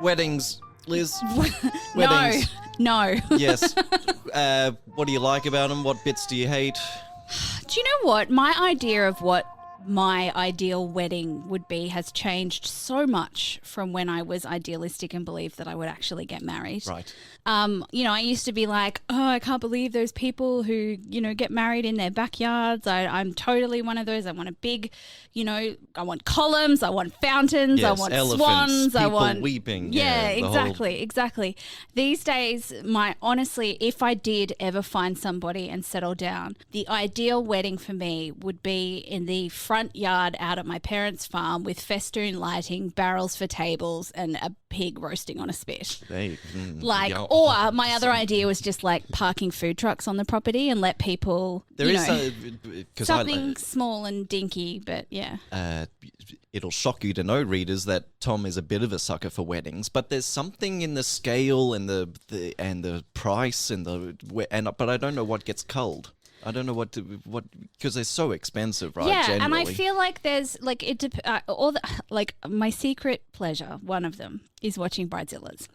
Weddings, Liz. No, Weddings. no. Yes. What do you like about them? What bits do you hate? Do you know what? My idea of what my ideal wedding would be has changed so much from when I was idealistic and believed that I would actually get married. Right. I used to be like, oh, I can't believe those people who, get married in their backyards. I'm totally one of those. I want a big, I want columns, I want fountains, Yes, I want elephants, swans, I people want weeping. Yeah, the exactly. These days, honestly, if I did ever find somebody and settle down, the ideal wedding for me would be in the front yard out at my parents' farm with festoon lighting, barrels for tables, and a pig roasting on a spit. Or my other idea was just like parking food trucks on the property and let people, something small and dinky, but yeah. It'll shock you to know, readers, that Tom is a bit of a sucker for weddings, but there's something in the scale and the price but I don't know what gets culled. I don't know what because they're so expensive, right? Yeah, generally. and I feel like there's my secret pleasure. One of them is watching Bridezillas.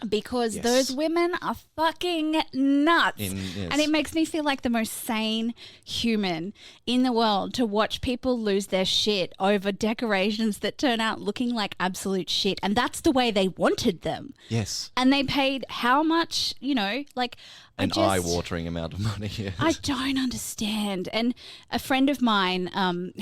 Because yes. those women are fucking nuts, Yes. and it makes me feel like the most sane human in the world to watch people lose their shit over decorations that turn out looking like absolute shit, and that's the way they wanted them. Yes. And they paid how much? An eye-watering amount of money. Yes. I don't understand. And a friend of mine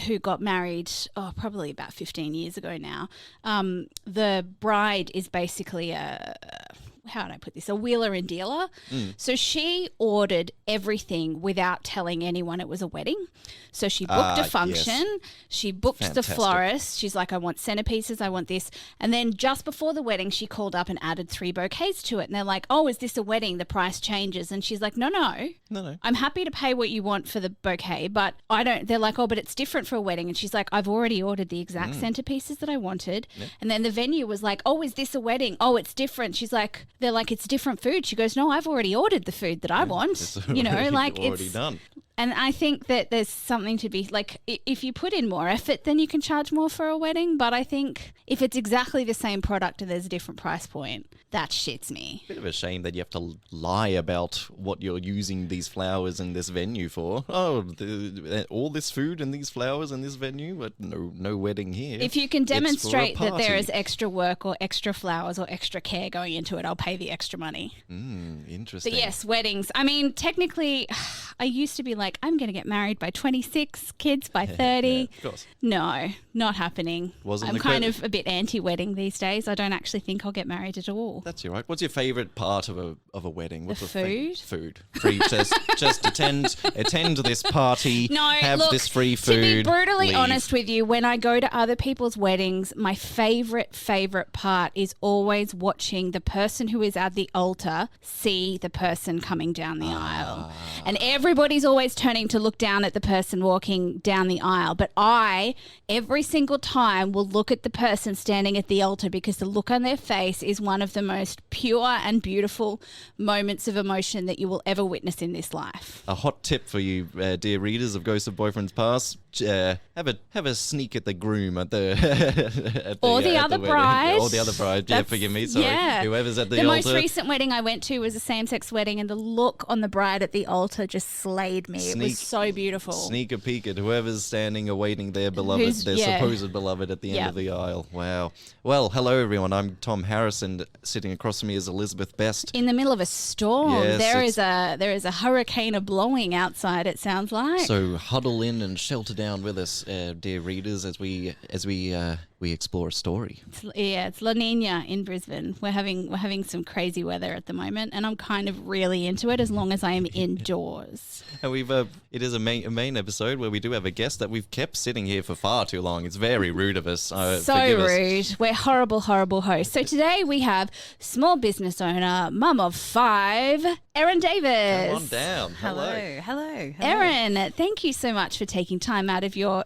who got married, probably about 15 years ago now, the bride is basically how do I put this? A wheeler and dealer. So she ordered everything without telling anyone it was a wedding. So she booked a function. Yes. She booked the florist. She's like, I want centerpieces. I want this. And then just before the wedding, she called up and added 3 bouquets to it. And they're like, oh, is this a wedding? The price changes. And she's like, no. I'm happy to pay what you want for the bouquet, but I don't. They're like, oh, but it's different for a wedding. And she's like, I've already ordered the exact centerpieces that I wanted. Yeah. And then the venue was like, oh, is this a wedding? Oh, it's different. She's like, they're like, it's different food. She goes, no, I've already ordered the food that I want. It's already done. And I think that there's something to be like, if you put in more effort, then you can charge more for a wedding. But I think if it's exactly the same product and there's a different price point, that shits me. Bit of a shame that you have to lie about what you're using these flowers in this venue for. Oh, all this food and these flowers in this venue, but no wedding here. If you can demonstrate that there is extra work or extra flowers or extra care going into it, I'll pay the extra money. Interesting. But yes, weddings. I mean, technically, I used to be like, I'm going to get married by 26, kids by 30. Yeah, of course. No, not happening. I'm kind of a bit anti-wedding these days. I don't actually think I'll get married at all. That's all right. What's your favourite part of a wedding? What's the food? Food. Free. just attend this party. No, have look, this free food. To be brutally leave. honest with you, when I go to other people's weddings, my favourite part is always watching the person who is at the altar see the person coming down the aisle. And everybody's always turning to look down at the person walking down the aisle. But I, every single time, will look at the person standing at the altar because the look on their face is one of the most pure and beautiful moments of emotion that you will ever witness in this life. A hot tip for you, dear readers of Ghosts of Boyfriends Past: have a sneak at the groom at the or the other bride. Or the other bride. Yeah, forgive me. Sorry. Yeah. Whoever's at the altar. altar. The most recent wedding I went to was a same-sex wedding, and the look on the bride at the altar just slayed me. It was so beautiful. Sneak a peek at whoever's standing awaiting their beloved, supposed beloved at the end of the aisle. Wow. Well, hello everyone. I'm Tom Harris, and sitting across from me is Elizabeth Best. In the middle of a storm. Yes, there is a hurricane blowing outside, it sounds like. So huddle in and shelter down with us, dear readers, as we explore a story. It's La Nina in Brisbane. We're having some crazy weather at the moment, and I'm kind of really into it as long as I am indoors. And it is a main episode where we do have a guest that we've kept sitting here for far too long. It's very rude of us. So rude. We're horrible hosts. So today we have small business owner, mum of 5, Erin Davis. Come on down. Hello. Erin, thank you so much for taking time out of your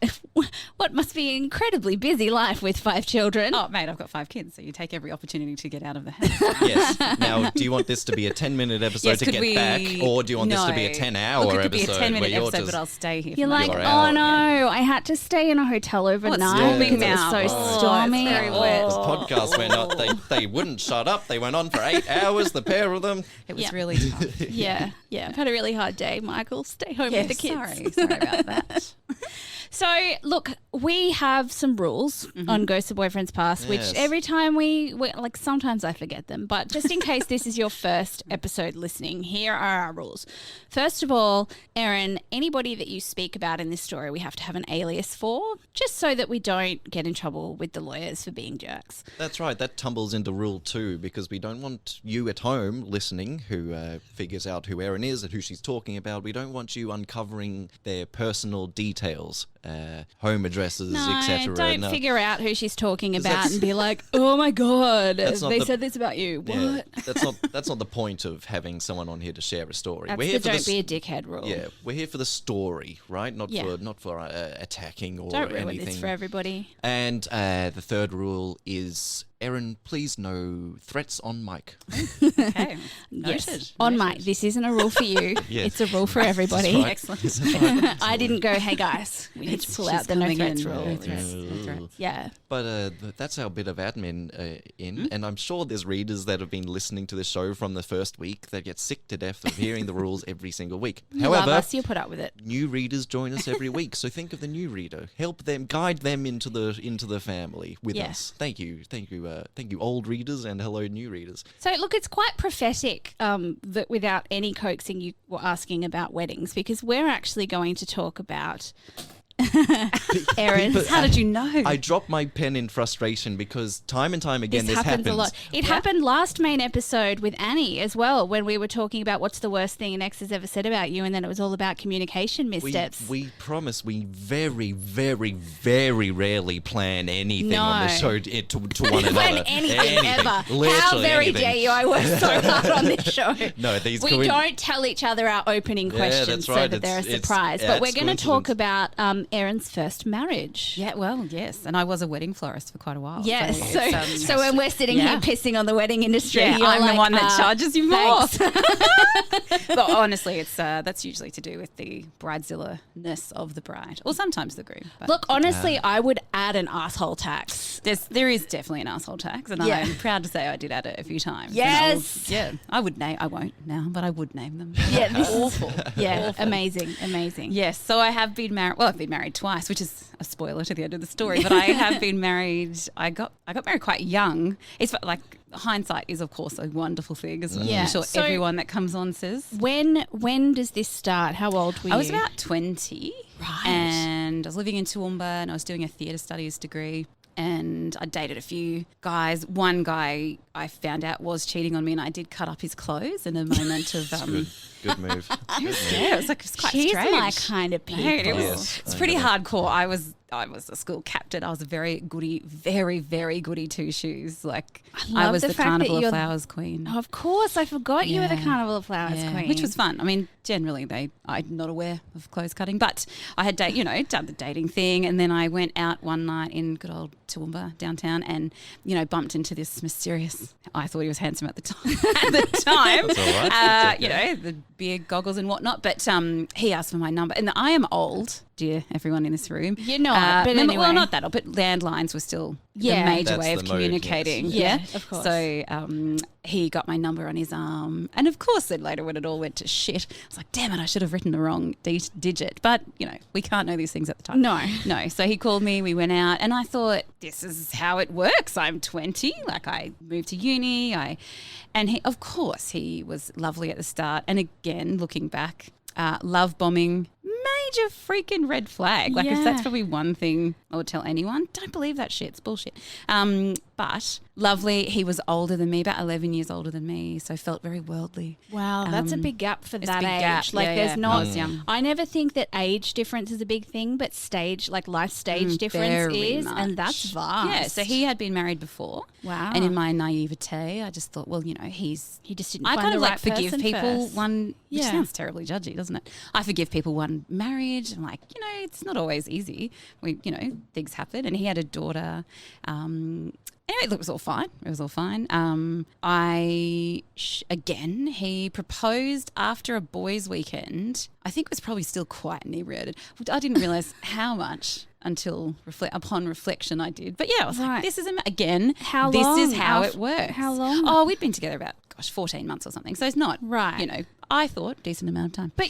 what must be an incredibly busy life wife with 5 children. Oh, mate, I've got 5 kids, so you take every opportunity to get out of the house. Yes. Now, do you want this to be a 10-minute episode Yes, to could get we- back, or do you want this to be a No. 10-hour Look, it episode? could be a 10-minute where you're episode, just- but I'll stay here. You're for like, another You're oh out, no, I had to stay in a hotel overnight storming because now. it was so Oh, it's stormy. very Oh. wet. This podcast went on. They wouldn't shut up. They went on for 8 hours, the pair of them. It was Yeah. really tough. Yeah, I've had a really hard day, Michael. Stay home with the kids. Sorry about that. So, look, we have some rules on Ghosts of Boyfriends Past, which Yes. every time we like, sometimes I forget them. But just in case this is your first episode listening, here are our rules. First of all, Erin, anybody that you speak about in this story, we have to have an alias for, just so that we don't get in trouble with the lawyers for being jerks. That's right. That tumbles into rule 2 because we don't want you at home listening who figures out who Erin is and who she's talking about. We don't want you uncovering their personal details, home addresses, No, etc. don't figure out who she's talking about that's- and be like, oh my God, That's not they the- said this about you. What? Yeah, that's not the point of having someone on here to share a story. That's We're the here for don't the be a dickhead rule. Yeah, we're here for the story, right? Not Yeah. for attacking or Don't ruin anything. this for everybody. And the third rule is, Erin, please no threats on mic. Okay. Yes. Noted. On Noted. mic. This isn't a rule for you. Yeah. It's a rule for everybody. Right. Excellent. That's right. I didn't go, hey guys, we need to pull out the no coming threats in. rule. No threats. No threats. Yeah. But that's our bit of admin in, and I'm sure there's readers that have been listening to the show from the first week that get sick to death of hearing the rules every single week. You love However, us, you put up with it. new readers join us every week, so think of the new reader, help them, guide them into the family with Yeah. us. Thank you, old readers, and hello, new readers. So, look, it's quite prophetic that without any coaxing, you were asking about weddings, because we're actually going to talk about Erin. How did you know? I dropped my pen in frustration because time and time again This this happens a lot. It happened last main episode with Annie as well, when we were talking about what's the worst thing an ex has ever said about you, and then it was all about communication missteps. We promise we very, very, very rarely plan anything on the No. show to one another. When anything ever. How Literally very anything. dare you? I work so hard on this show. No, these We don't tell each other our opening questions that's so right. that they're a It's- surprise. yeah, But we're it's going to talk coincidence. about Erin's first marriage. Yeah, well, yes. And I was a wedding florist for quite a while. Yes. So, So, it's, so when we're sitting yeah. here pissing on the wedding industry, yeah, you're I'm like, the one that charges you more. thanks. But honestly, it's that's usually to do with the bridezilla-ness of the bride, or sometimes the groom. But Look, honestly, I would add an asshole tax. there is definitely an asshole tax, and Yeah. I'm proud to say I did add it a few times. Yes. I would name. I won't now, but I would name them. Yeah, this is awful. Yeah, Awful. amazing. Yes, so I have been married. Well, I've been married twice, which is a spoiler to the end of the story. But I have been married. I got married quite young. It's like hindsight is, of course, a wonderful thing, as Yeah. I'm sure So- everyone that comes on says. When does this start? How old were you? I was about 20, Right. and I was living in Toowoomba, and I was doing a theatre studies degree. And I dated a few guys. One guy I found out was cheating on me, and I did cut up his clothes in a moment of. Good move. Good move. Yeah, it was quite She's strange. my kind of people. Mate, Yes, it's I pretty know. hardcore. I was a school captain. I was a very goody, very, very goody two shoes. Like I love was the the fact that Carnival of you're- Flowers queen. Oh, of course, I forgot you were the Yeah. Carnival of Flowers Yeah, queen. which was fun. I mean, generally I'm not aware of clothes cutting, but I had done the dating thing, and then I went out one night in good old Toowoomba downtown, and bumped into this mysterious. I thought he was handsome at the time. That's all right. That's okay. The beard goggles and whatnot, but he asked for my number, and I am old. Dear everyone in this room, You're not, but well, anyway. not that old, but landlines were still Yeah. the major That's way the of mode, communicating. yes. Yeah, of course. So he got my number on his arm, and of course, then later when it all went to shit, I was like, damn it, I should have written the wrong digit. But we can't know these things at the time. No. So he called me. We went out, and I thought, this is how it works. I'm 20. Like I moved to uni. And he, of course, he was lovely at the start. And again, looking back, love bombing. Major freaking red flag. Like, if Yeah. that's probably one thing I would tell anyone, don't believe that shit. It's bullshit. But lovely. He was older than me, about 11 years older than me, so felt very worldly. Wow, that's a big gap for it's a that big age. gap. Like, Yeah, there's yeah. not. I was young. I never think that age difference is a big thing, but life stage difference Very is, and much. that's vast. Yeah, so he had been married before. Wow. And in my naivete, I just thought, well, he just didn't I find kind the of right forgive person people first. which Yeah. sounds terribly judgy, doesn't it? I forgive people one gotten married. I'm like, it's not always easy. Things happen. And he had a daughter. Anyway, it was all fine. He proposed after a boys' weekend. I think it was probably still quite inebriated. I didn't realise how much until upon reflection I did. But yeah, I was like, this is, again, how this long? is how it works. How long? Oh, we'd been together about, 14 months or something. So it's not, right. I thought decent amount of time. But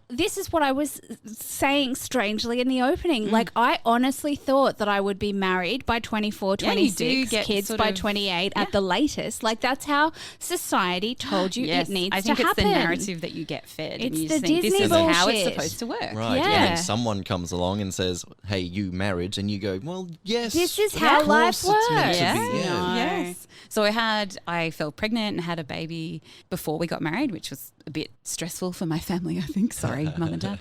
this is what I was saying strangely in the opening. Like, I honestly thought that I would be married by 24, 26, kids by 28 at the latest. Like, that's how society told you it needs to happen. I think it's the narrative that you get fed. It's and you the just think Disney this is bullshit. how it's supposed to work. Right. Yeah. And then someone comes along and says, hey, you married. And you go, well, yes. This is of how course life it's meant to works. be, yeah. No. Yes. So I fell pregnant and had a baby before we got married, which was a bit stressful for my family, I think. Sorry, mum and dad.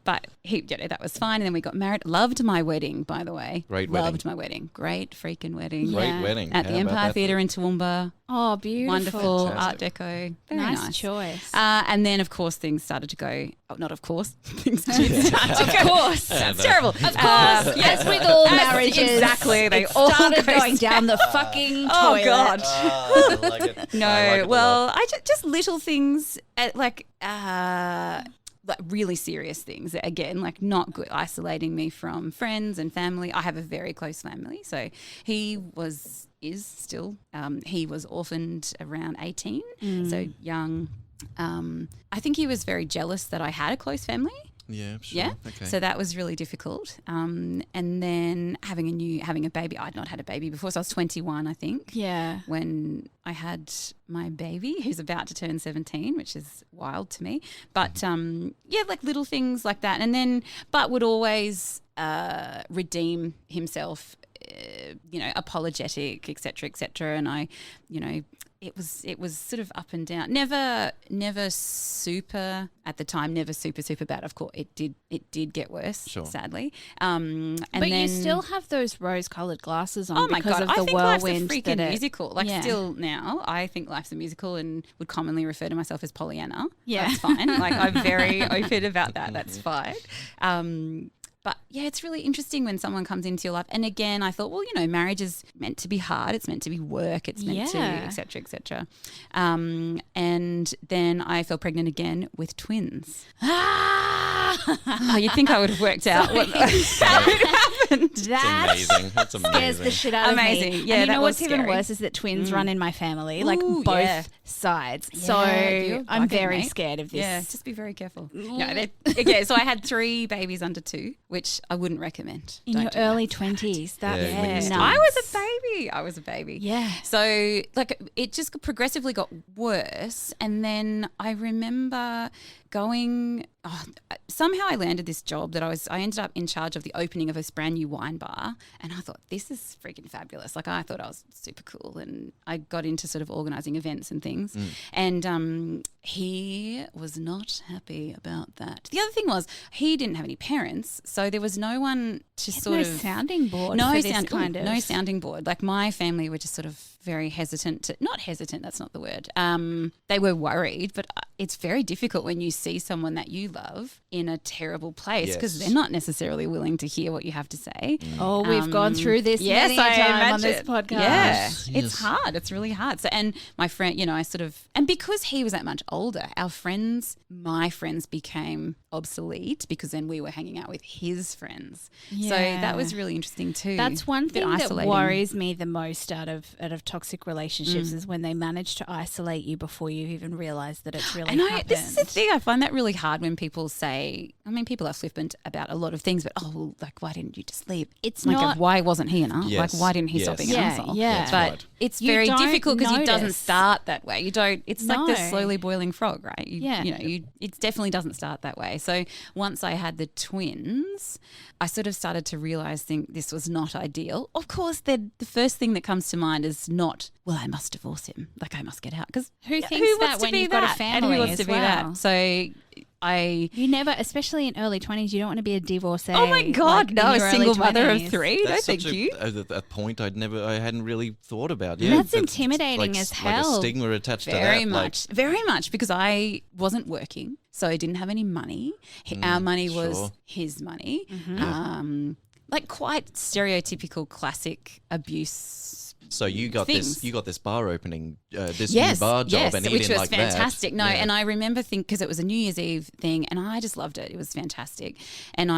But that was fine. And then we got married. Loved my wedding, by the way. Great wedding. Loved my wedding. Great freaking wedding. Great wedding. At the Empire Theatre in Toowoomba. Oh, beautiful. Wonderful. Fantastic. Art deco. Very nice choice. And then, of course, things started to go. Oh, not of course. Things did start to go. Of course. That's terrible. Of course. Yes, with all marriages. Exactly. They it all started go going down the fucking Oh, toilet. God. I like it. No, I like it a well, lot. I just little things like really serious things. Again, like not good, isolating me from friends and family. I have a very close family, so he was orphaned around 18, so young. I think he was very jealous that I had a close family. Yeah, sure. Yeah. Okay. So that was really difficult. And then having a baby. I'd not had a baby before, so I was 21, I think. Yeah. When I had my baby, who's about to turn 17, which is wild to me. But like little things like that. And then, but would always redeem himself, apologetic, etc. And I, it was sort of up and down. Never super at the time. Never super bad. Of course, it did get worse. Sure. Sadly. But then, you still have those rose-colored glasses on. Oh my because God! of I the think life's a whirlwind freaking that musical. Still now, I think life's a musical, and would commonly refer to myself as Pollyanna. Yeah, that's fine. I'm very open about that. That's fine. But yeah, it's really interesting when someone comes into your life. And again, I thought, well, marriage is meant to be hard. It's meant to be work. It's meant to, et cetera. And then I fell pregnant again with twins. Oh, you'd think I would have worked out how it happened. That amazing. That's amazing. scares the shit out of me. Amazing. Yeah, and that what's was even scary. worse is that twins run in my family, Ooh, both sides. Yeah, So you're I'm bugging, very mate. scared of this. Yeah, just be very careful. No, so I had 3 babies under 2, which I wouldn't recommend. In Don't your do that. early 20s. That's Yeah, when you're nuts. still- I was a baby. Yeah. So it just progressively got worse. And then I remember somehow I landed this job that I ended up in charge of the opening of this brand new wine bar. And I thought, this is freaking fabulous. I thought I was super cool. And I got into sort of organising events and things. And he was not happy about that. The other thing was he didn't have any parents. So there was no one to sort of sounding board. no for this sound, kind of no sounding board. Like my family were just sort of very hesitant not hesitant, that's not the word. They were worried, but it's very difficult when you see someone that you love in a terrible place because Yes. they're not necessarily willing to hear what you have to say. Oh, we've gone through this many a time on this podcast. Yeah, Yes. it's hard. It's really hard. So, and my friend, and because he was that much older, my friends became obsolete because then we were hanging out with his friends. So that was really interesting too. That's one Bit thing that isolating. worries me the most out of toxic relationships is when they manage to isolate you before you even realise that it's really happened. This is the thing. I find that really hard when people say, people are flippant about a lot of things, but why didn't you just leave? It's like, not- why wasn't he enough? Yes. Like, why didn't he stop being an Yeah, asshole? yeah. That's But right. it's You very don't difficult because it doesn't notice. start that way. You don't. It's like the No. slowly boiling frog, right? Yeah. It definitely doesn't start that way. So once I had the twins, I sort of started to think this was not ideal. Of course, the first thing that comes to mind is not, well, I must divorce him. Like I must get out because Who thinks that when you've got a And family who wants as to be well? that? So You never, especially in early 20s, you don't want to be a divorcee. Oh my God, like, no, in a your single early mother of 20s. 3. No, That's thank such you. a point I hadn't really thought about. Yeah, That's intimidating as Like hell. a stigma attached to Very that. much, very much, because I wasn't working, so I didn't have any money. Our money was sure. his money. Mm-hmm. Like quite stereotypical classic abuse. So you got things. this bar opening, this Yes, new bar job, yes, and he which didn't was like fantastic. that. No, Yeah. and I remember because it was a New Year's Eve thing, and I just loved it. It was fantastic. And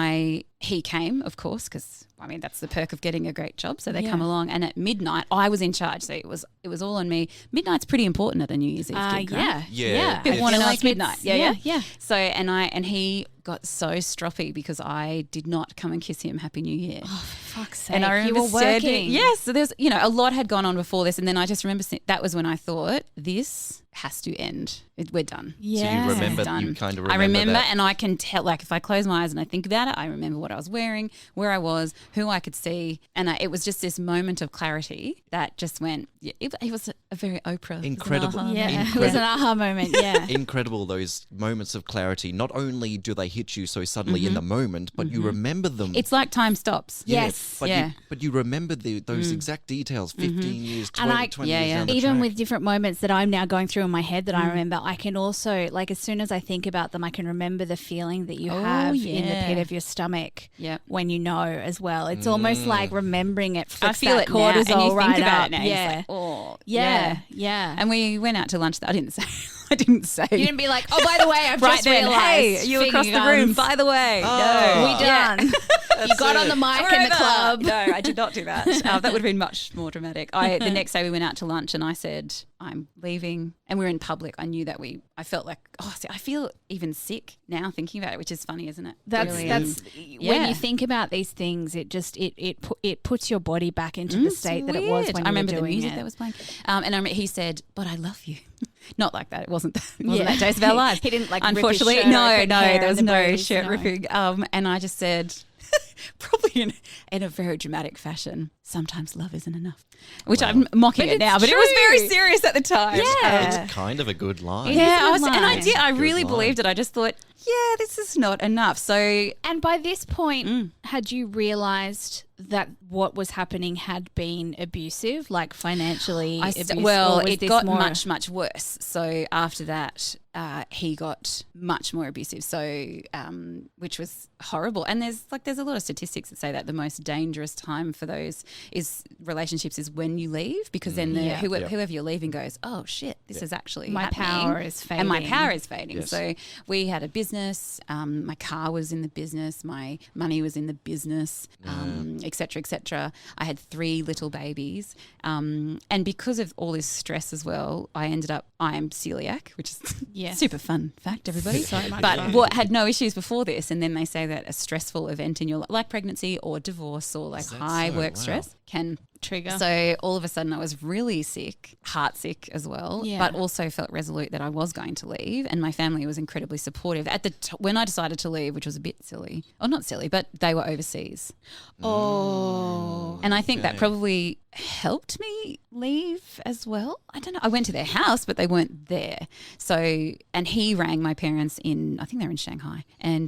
he came, of course, because I mean that's the perk of getting a great job. So they come along, and at midnight I was in charge. So it was all on me. Midnight's pretty important at a New Year's Eve gig, right? Yeah. Bit It's one and like like midnight. it's- Yeah. yeah. So and he got so stroppy because I did not come and kiss him Happy New Year. Oh, for fuck's sake. And I remember you were working. yes, so there's a lot had gone on before this, and then I just remember that was when I thought this has to end. We're done. Yeah. So you remember, Done. you kind of remember I remember, that. and I can tell. Like if I close my eyes and I think about it, I remember what I was wearing, where I was, who I could see, and it was just this moment of clarity that just went. Yeah, it was a very Oprah. Incredible. Yeah. It was an aha moment. Yeah. Incredible, those moments of clarity. Not only do they hit you so suddenly in the moment, but you remember them. It's like time stops. Yeah, Yes. but Yeah. you remember those exact details 15 years, 20, And 20 years down the even track. with different moments that I'm now going through in my head that I remember, I can also, like, as soon as I think about them, I can remember the feeling that you have in the yeah. pit of your stomach Yep. when you know as well. It's almost like remembering it flips I feel that it now, and cortisol you think right about up. it now. Yeah. It's like, oh, yeah. And we went out to lunch. I didn't say. I didn't say. You didn't be like, oh, by the way, I've right just then, realised. hey, you across the finger room. guns. By the way, Oh. no, We done. You got on the mic We're in the over. club. No, I did not do that. That would have been much more dramatic. The next day we went out to lunch and I said, I'm leaving. And we were in public. I knew that I felt like, I feel even sick now thinking about it, which is funny, isn't it? That's Really. when Yeah. you think about these things, it just it puts your body back into the It's state that it was weird. when I you remember were the doing music it. that was playing. And I remember he said, but I love you. Not like that. It wasn't that. It wasn't Yeah. that Taste of Our Lives. He didn't, like, rip his Unfortunately, shirt no, open, hair there was and the no booties, shirt no. ripping. And I just said, probably in a very dramatic fashion, sometimes love isn't enough. Which I'm mocking But it now, it's but it was very true. serious at the time. Yeah. It's kind of a good line. Yeah, a good and I line. did. I Good really line. believed it. I just thought, yeah, this is not enough. So And by this point, had you realised that what was happening had been abusive, like financially abusive? well, or was it this got more- much worse. So after that, he got much more abusive. So, which was horrible. And there's a lot of statistics that say that the most dangerous time for those relationships is when you leave, because then Yeah. whoever you're leaving goes, oh shit, this is actually My happening. power is and my fading. power is fading. Yes. So we had a business. My car was in the business. My money was in the business, et cetera, et cetera. I had 3 little babies. And because of all this stress as well, I am celiac, which is Yes. super fun fact, everybody. So much but fun. what had no issues before this, and then they say that a stressful event in your life, like pregnancy or divorce or like that high so? work Wow. stress, can Trigger. So all of a sudden I was really sick, heart sick as well, Yeah. but also felt resolute that I was going to leave, and my family was incredibly supportive. When I decided to leave, which was a bit silly, or not silly, but they were overseas. Oh. And I think that probably helped me leave as well. I don't know. I went to their house, but they weren't there. So, and he rang my parents I think they're in Shanghai. And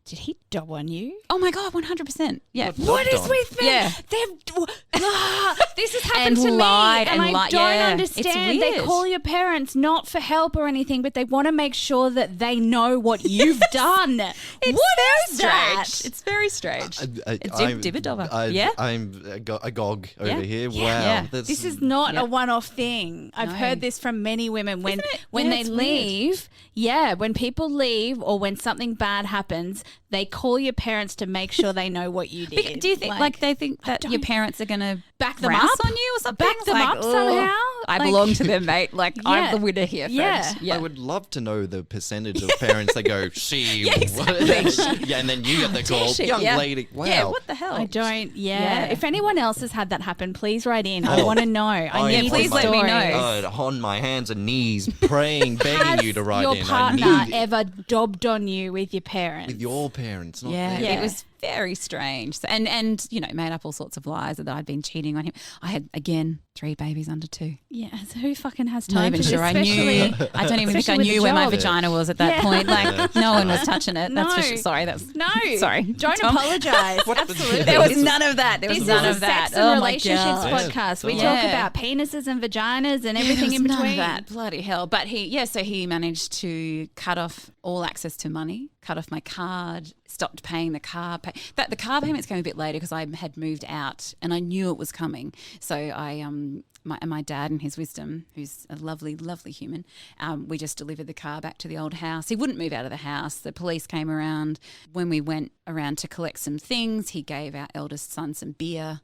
Did he dob on you? oh my God, 100%. Yeah. What is with them? Yeah. This has happened And to lied me, and and I lied. don't Yeah. understand. It's They weird. call your parents not for help or anything, but they want to make sure that they know what you've done. It's What very is that? strange. It's very strange. It's I'm- dibber-dobber. Yeah? I'm agog over Yeah. here. Yeah. Wow. Yeah. That's, This is not Yeah. a one-off thing. I've No. heard this from many women when Isn't it? when Yeah, they it's weird. leave. When people leave or when something bad happens, they call your parents to make sure they know what you did. Do you think like they think that your parents are going to back them rouse up on you or something? Back them Like, up "Oh, somehow? I Like- belong to them, mate. Like Yeah. I'm the winner here, friend. Yeah. I would love to know the percentage of parents that go, she. Yeah, exactly. Yeah, and then you get the call, she? young Yeah. lady. Wow. Yeah, what the hell? I don't. Yeah. Yeah. If anyone else has had that happen, please write in. I want to know. I am need please the let me stories. know. On my hands and knees, praying, begging Has you to write your in. I partner need ever dobbed on you with your parents? with your parents, not Yeah, them. Yeah. it was very strange. So, and you know, made up all sorts of lies that I'd been cheating on him. I had, again, 3 babies under 2. Yeah, so who fucking has Not time even for sure I this? knew. I don't even think I knew where my vagina was at that point. Like, no one was touching it. No. That's for sure. Sorry, sorry. Don't Tom. apologise. Absolutely. There was none of that. There was This none is of a that. sex and Oh my relationships God. podcast. We Yeah. talk about penises and vaginas and everything in None of between. that. Bloody hell. But so he managed to cut off all access to money, cut off my card, stopped paying the car. The car payments came a bit later because I had moved out and I knew it was coming. So I my dad and his wisdom, who's a lovely, lovely human, we just delivered the car back to the old house. He wouldn't move out of the house. The police came around. When we went around to collect some things, he gave our eldest son some beer.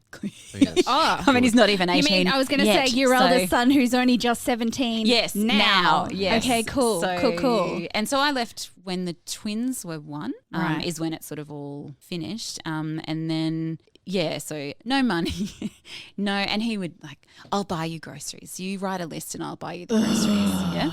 Oh, I mean, he's not even 18 you mean I was going to yet, say your so- eldest son who's only just 17? Yes, now. Yes. Okay, cool, cool. And so I left when the twins were 1, Right. is when it sort of all finished. And then, so no money. No, and he would like, I'll buy you groceries. You write a list and I'll buy you the groceries. Yeah.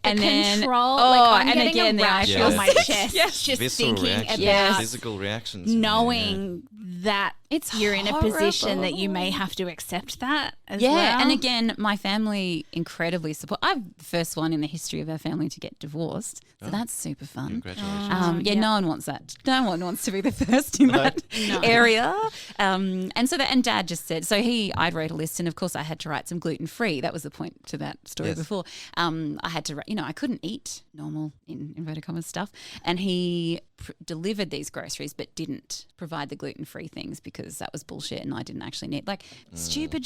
And then, control, I'm and getting again, a rash Yeah. on my chest just Visceral thinking reactions, about physical reactions. knowing that It's you're in a position that you horrible. may have to accept that as Yeah, well. and again, my family incredibly support. I'm the first one in the history of our family to get divorced, so that's super fun. Congratulations. No one wants that. No one wants to be the first in that area. And Dad just said, I'd wrote a list, and of course I had to write some gluten free. That was the point to that story Yes. before. I had to, I couldn't eat normal in inverted commas stuff, and he delivered these groceries but didn't provide the gluten free things because that was bullshit, and I didn't actually need stupid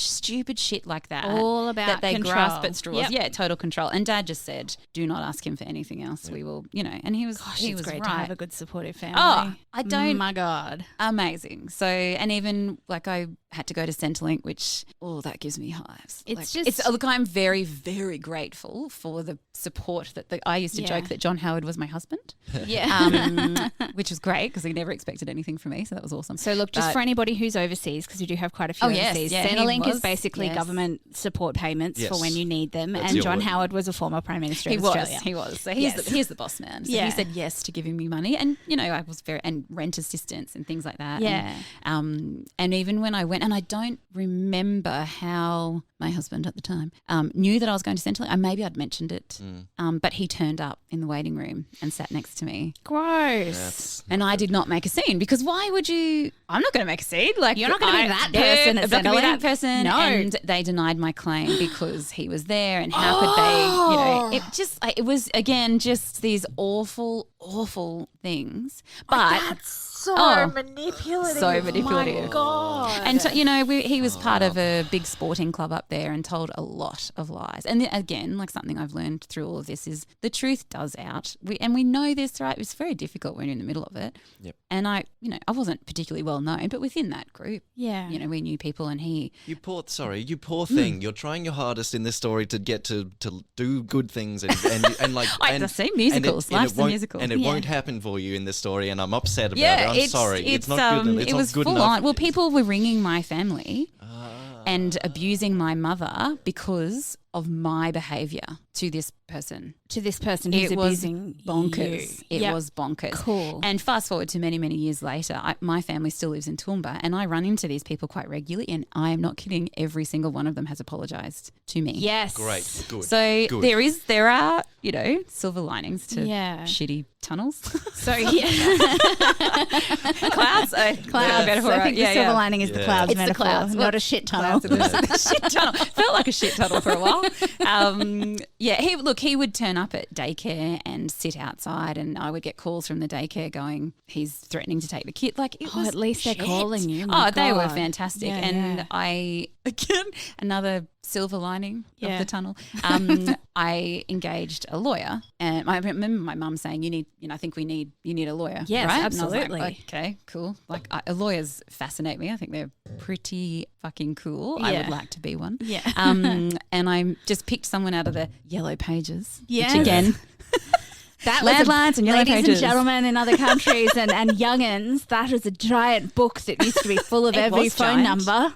shit like that. All about that they control. grasp at straws. Yep. Yeah, total control. And Dad just said, "Do not ask him for anything else. We will, And he was, he it's was great right. to have a good supportive family. Oh, I don't. My God. Amazing. So, and even I had to go to Centrelink, which, that gives me hives. Look, I'm very, very grateful for the support that I used to joke that John Howard was my husband. Yeah. Which was great because he never expected anything from me. So that was awesome. So look, just for anybody who's overseas, because we do have quite a few overseas, he Centrelink is was, basically government support payments for when you need them. That's and your John word. Howard was a former Prime Minister of Australia. He was. So he's the boss man. So he said yes to giving me money. And, I was and rent assistance and things like that. Yeah. And even when I went, and I don't remember how my husband at the time knew that I was going to Centrelink. Maybe I'd mentioned it. But he turned up in the waiting room and sat next to me. Gross. And I did not make a scene because why would you? I'm not going to make a scene. You're not going to be that person at I'm not going to be that Centrelink. person. No. And they denied my claim because he was there. And how could they? It was again just these awful, awful things. But So manipulative. so manipulative. My God. and so, he was part of a big sporting club up there and told a lot of lies. And again, something I've learned through all of this is the truth does out. We know this, right? It's very difficult when you're in the middle of it. Yep. And I wasn't particularly well known, but within that group, Yeah. we knew people, and he. You poor thing. You're trying your hardest in this story to get to do good things and I see musicals. Life's a musical. And it won't happen for you in this story, and I'm upset about Yeah, it. I'm sorry. It's not good. It's it was not good full enough. on. Well, people were ringing my family and abusing my mother because of my behaviour to this person. To this person who's It was abusing bonkers. you. It Yep. was bonkers. Cool. And fast forward to many, many years later, my family still lives in Toowoomba, and I run into these people quite regularly, and I am not kidding. Every single one of them has apologised to me. Yes. Great. Good. So Good. there are silver linings to Yeah. shitty tunnels. So yeah. Clouds. Clouds. I think the silver lining is the Yeah. clouds It's the metaphor, clouds. not a shit tunnel. The shit tunnel. Felt like a shit tunnel for a while. He would turn up at daycare and sit outside, and I would get calls from the daycare going, he's threatening to take the kid. At least they're calling you. They were God. fantastic. Yeah, and yeah. I, again, another silver lining of Yeah. the tunnel. I engaged a lawyer, and I remember my mum saying, you need a lawyer. Yes, right? absolutely. And I was like, okay, cool. Lawyers fascinate me. I think they're pretty fucking cool. I would Yeah. like to be one. Yeah. And I just picked someone out of the yellow pages. Yes. Which again, That was landlines and yellow ladies pages. and gentlemen in other countries and youngins, that was a giant book that used to be full of It every was phone giant. number.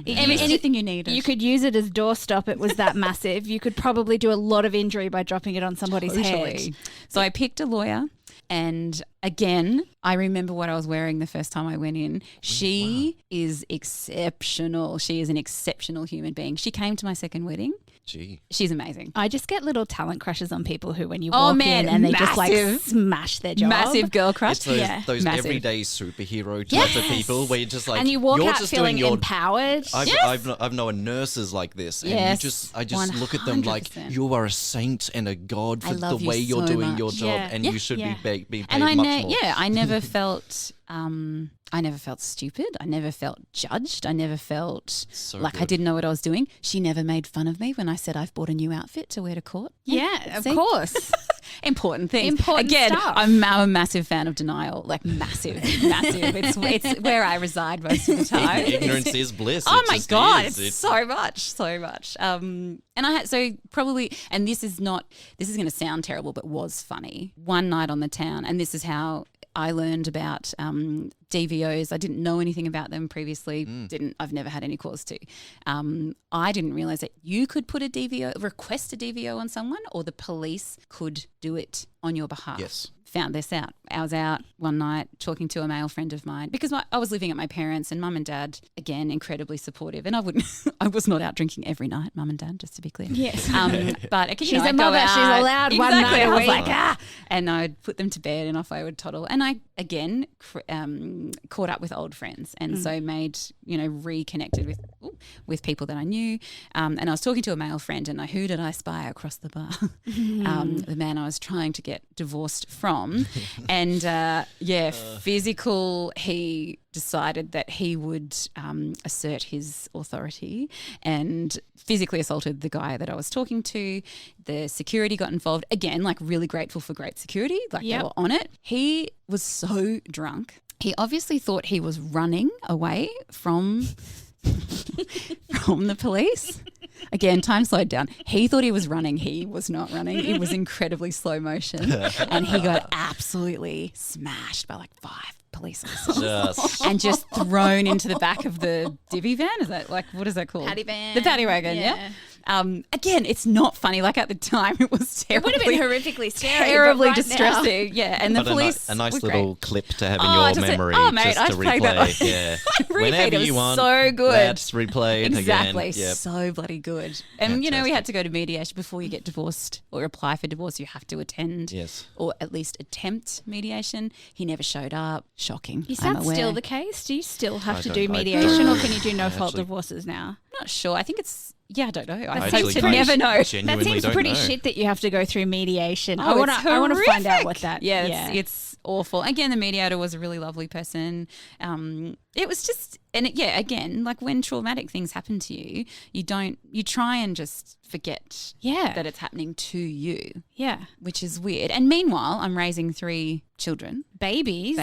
anything you needed. You could use it as doorstop. It was that massive. You could probably do a lot of injury by dropping it on somebody's head. So I picked a lawyer. And again, I remember what I was wearing the first time I went in. She is exceptional. She is an exceptional human being. She came to my second wedding. Gee. She's amazing. I just get little talent crushes on people who, when you walk in and they just like smash their job. Massive girl crush. It's those Massive. everyday superhero type of people where you're just like, and you walk you're out just feeling doing your empowered. I've known nurses like this, and I just look at them like 100%. you are a saint and a god for the love you way you're so doing much. your job, Yeah. and you should be being paid And much more. I never felt I never felt stupid. I never felt judged. I never felt like I didn't know what I was doing. She never made fun of me when I said I've bought a new outfit to wear to court. Yeah, of See? course. Important things. Important Again, stuff. I'm a massive fan of denial. Like massive. It's where I reside most of the time. Ignorance is bliss. Oh It my just God, is. it's so much. And I had, so probably, and this is going to sound terrible, but was funny. One night on the town, and this is how I learned about DVOs. I didn't know anything about them previously. I've never had any cause to. I didn't realize that you could put request a DVO on someone, or the police could do it on your behalf. Yes. Found this out. I was out one night talking to a male friend of mine because I was living at my parents', and mum and dad, again, incredibly supportive. And I was not out drinking every night, mum and dad, just to be clear. Yes. But She's a mother. She's allowed one night a I was week. like, and I'd put them to bed and off I would toddle. And I, again, caught up with old friends, and so made, reconnected with people that I knew. And I was talking to a male friend, and who did I spy across the bar? The man I was trying to get divorced from. And physical, he decided that he would assert his authority and physically assaulted the guy that I was talking to. The security got involved. Again, like really grateful for great security. Like they were on it. He was so drunk. He obviously thought he was running away from the police. Again, time slowed down. He thought he was running. He was not running. It was incredibly slow motion. And he got absolutely smashed by like 5 police officers and just thrown into the back of the divvy van. Is that what is that called? Paddy van. The paddy wagon, yeah. Again, it's not funny. Like at the time, it was terribly, It would have been horrifically scary. terribly but right distressing. Yeah, and the But police. a nice were little great. clip to have in Oh, your just memory, mate, just I to played that. replay. Yeah, Repeat, whenever it was you want. so good. Let's replay it Exactly. again. Yep. So bloody good. And, we Fantastic. had to go to mediation before you get divorced or apply for divorce. You have to attend Yes. or at least attempt mediation. He never showed up. Shocking. Is I'm that aware. still the case? Do you still have I to don't- do I don't mediation, know. or can you do no fault Actually- divorces now? I'm not sure. I think it's, I don't know. I seems hope to pretty- never know. That Genuinely seems don't pretty know. shit that you have to go through mediation. Oh, I want it's to find out what horrific. that. Yeah, it's awful. Again, the mediator was a really lovely person. It was just, again, like when traumatic things happen to you, you try and just forget that it's happening to you, Yeah. which is weird. And meanwhile, I'm raising 3 children. Babies.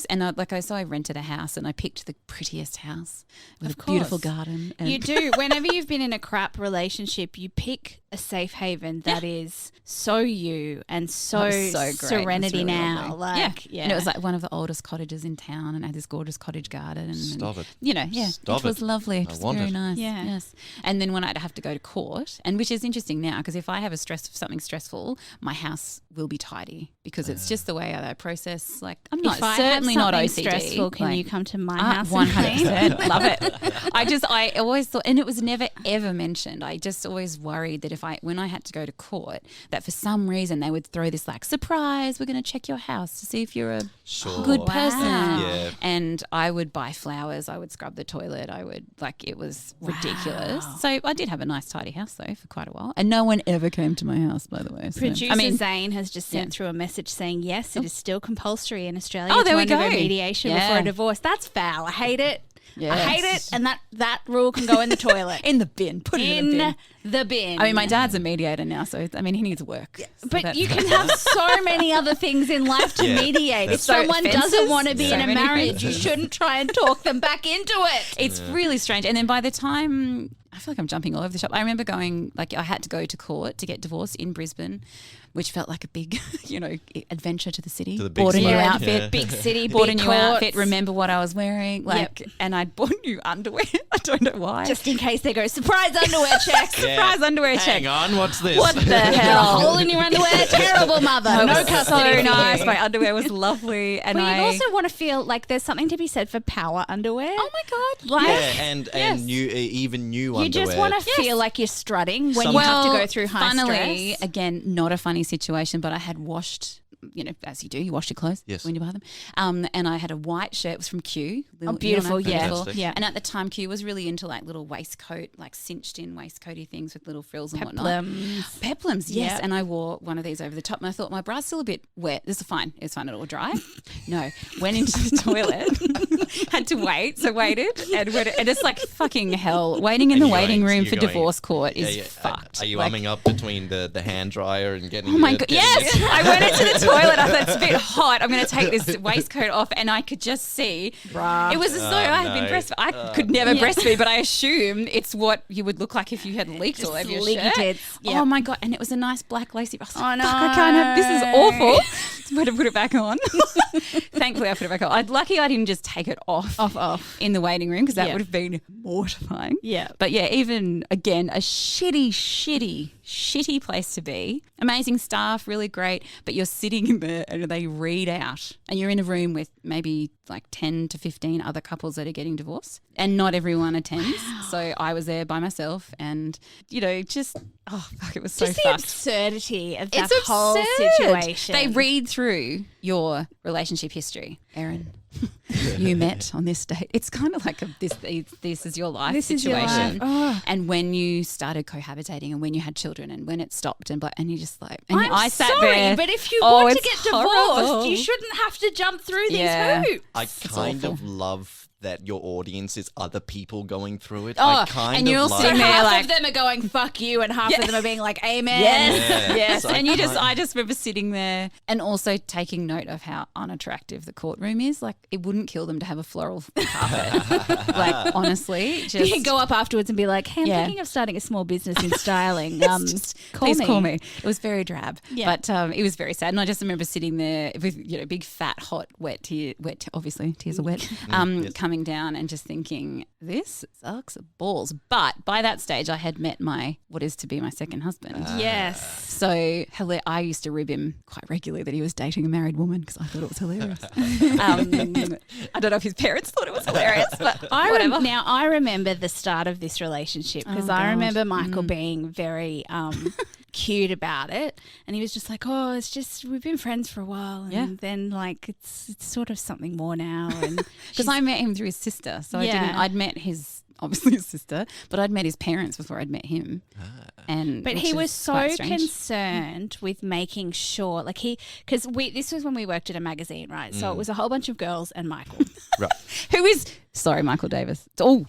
And I rented a house and I picked the prettiest house with Of a beautiful course. garden. And You do. Whenever you've been in a crap relationship, you pick a safe haven that is so you and so, It was so great. serenity It was really now. lovely. And it was like one of the oldest cottages in town and had this gorgeous cottage garden. And, Stop it. Which was lovely. It was want very it. nice. Yeah. Yes. And then when I'd have to go to court, and which is interesting now because if I have something stressful, my house will be tidy because it's just the way I process. Like I'm not If I certainly have not something OCD. stressful, can like, you come to my house? and 100%. Love it. I always thought, and it was never ever mentioned. I just always worried that when I had to go to court, that for some reason they would throw this like surprise. We're going to check your house to see if you're a good person. Yeah. And I would buy flowers. I would scrub the toilet. It was ridiculous. So I did have a nice tidy house though for quite a while, and no one ever came to my house, by the way. So, Producer Zane has just sent through a message saying, yes, it is still compulsory in Australia Oh, there to we undergo go. mediation Yeah. before a divorce. That's foul. I hate it. I hate it. Yes. And that rule can go in the toilet. in the bin. Put it in the bin. the bin. I mean, my dad's a mediator now, so he needs work. So But that's- you can have so many other things in life to Yeah, mediate. If that's So someone fences, doesn't want to be so in a many marriage, you fences. shouldn't try and talk them back into it. It's really strange. And then by the time I feel like I'm jumping all over the shop. I remember going, like, I had to go to court to get divorced in Brisbane, which felt like a big, adventure to the city. To the big bought a new city. outfit. Yeah. Big city, Bought a big new courts. outfit, remember what I was wearing, and I'd bought new underwear. I don't know why. Just in case they go, surprise underwear check. Surprise underwear check. Hang on, what's this? What the Got a hell? hole in your underwear. Terrible mother. It No was custody. so for nice. you. My underwear was lovely. And Well, you'd also want to feel like there's something to be said for power underwear. oh my God. Like, Yeah, and Yes. new, even new you underwear. just want to feel like you're strutting when Some- you have to go through high funnily, stress. again, not a funny situation, but I had washed, as you do, you wash your clothes Yes. when you buy them. And I had a white shirt. It was from Q. Oh, beautiful, yeah. Fantastic. Yeah. And at the time, Q was really into like little waistcoat, like cinched in waistcoaty things with little frills and whatnot. Peplums. Peplums, yes. Yep. And I wore one of these over the top and I thought my bra's still a bit wet. This is fine. It's fine. It'll dry. No. Went into the toilet. Had to wait. So waited. And it's like fucking hell. Waiting in And the you're waiting going- room you're for going- divorce court Yeah, is yeah. fucked. Are you Like, umming up between the hand dryer and getting? oh my it- God. getting Yes. it- I went into the toilet. I thought it's a bit hot. I'm going to take this waistcoat off. And I could just see. Bruh. It was as though I had been no. breastfed. I could never breastfeed, but I assume it's what you would look like if you had leaked Just all over your leaky shirt. tits. Oh Yep. my God. And it was a nice black lacy. I was like, Oh, fuck, I can't have this. Is no. awful. So I had to put it back on. Thankfully, I put it back on. Lucky I didn't just take it off in the waiting room because that Yeah. would have been mortifying. Yeah. But yeah, even again, a shitty place to be. Amazing staff, really great. But you're sitting in there and they read out, and you're in a room with maybe like 10 to 15 other couples that are getting divorced, and not everyone attends. So I was there by myself, and just it was so Just the fucked. absurdity of that It's whole absurd. situation. They read through your relationship history, Erin. You met on this date. It's kind of like this is your life This is your situation. life. Oh. And when you started cohabitating and when you had children and when it stopped and you just like and I'm I sat sorry, there. but if you Oh, want to it's get divorced, horrible. you shouldn't have to jump through Yeah. these hoops. I It's kind awful. of love that your audience is other people going through it. Oh, I kind and of you're all love sitting So there half like- of them are going "fuck you" and half of them are being like "amen." Yes, Yeah. yes. So I And I can't- just remember sitting there and also taking note of how unattractive the courtroom is. Like, it wouldn't kill them to have a floral carpet. Like, honestly, just You can go up afterwards and be like, "Hey, I'm Yeah. thinking of starting a small business in styling. Just please call me. It was very drab, Yeah. but it was very sad. And I just remember sitting there with big fat hot obviously tears are wet, Yes. coming down and just thinking this sucks balls. But by that stage, I had met what is to be my second husband. Yes. So I used to rib him quite regularly that he was dating a married woman because I thought it was hilarious. I don't know if his parents thought it was hilarious, but whatever. Now I remember the start of this relationship because Oh, I God. remember Michael being very cute about it, and he was just like, "Oh, it's just we've been friends for a while, and Yeah. then like it's sort of something more now." And Because I met him through his sister, so Yeah. I'd met obviously his sister, but I'd met his parents before I'd met him. But Which he is was so quite strange. concerned with making sure, like because this was when we worked at a magazine, right? So it was a whole bunch of girls and Michael. Right. Who is Michael Davis? Oh,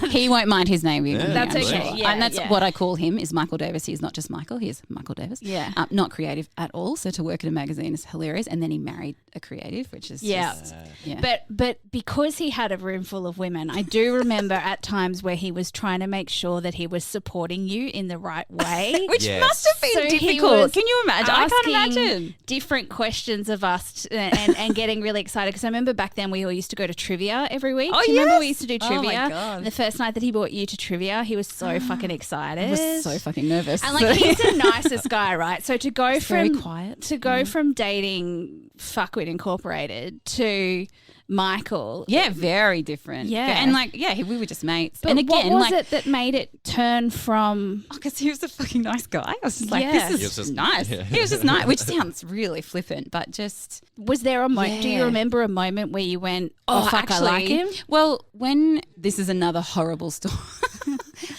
he won't mind his name. Yeah, That's I'm okay. sure. Yeah, and that's yeah. what I call him is Michael Davis. He's not just Michael. He is Michael Davis. Yeah. Not creative at all. So to work at a magazine is hilarious. And then he married a creative, which is Yeah. just, yeah. But because he had a room full of women, I do remember at times where he was trying to make sure that he was supporting you in the right way. Which Yes. must have been So he difficult. was Can you imagine? I can't asking imagine. different questions of us and getting really excited because I remember back then we all used to go to trivia every week. Oh, Do you remember yes. we used to do Oh, my trivia? God. And the first night that he brought you to trivia, he was so fucking excited. I was so fucking nervous. And like he's the nicest guy, right? So to go very from quiet. to go from dating Fuckwit Incorporated to Michael. Yeah, very different. Yeah. And we were just mates. But and again, what was it that made it turn from because he was a fucking nice guy. I was just like, Yeah. this He was is just- nice. yeah. He was just nice, which sounds really flippant, but just was there a moment? Do you Yeah. remember a moment where you went, "Oh, fuck, I like him"? Well, when this is another horrible story.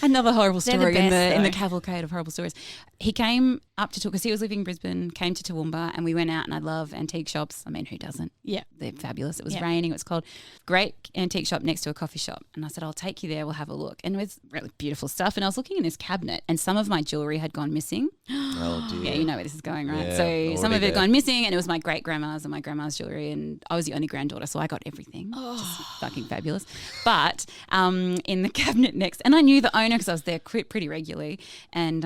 Another horrible They're the story in best, the though. cavalcade of horrible stories. He came up to because he was living in Brisbane, came to Toowoomba, and we went out. And I love antique shops. I mean, who doesn't? Yeah. They're fabulous. It was Yeah. raining. It was cold. Great antique shop next to a coffee shop. And I said, I'll take you there. We'll have a look. And it was really beautiful stuff. And I was looking in this cabinet, and some of my jewelry had gone missing. Oh dear. Yeah, you know where this is going, right? Yeah, so already some of it there. gone missing, and it was my great grandma's and my grandma's jewelry, and I was the only granddaughter, so I got everything. Just fucking fabulous. But in the cabinet next, and I knew the owner because I was there pretty regularly, and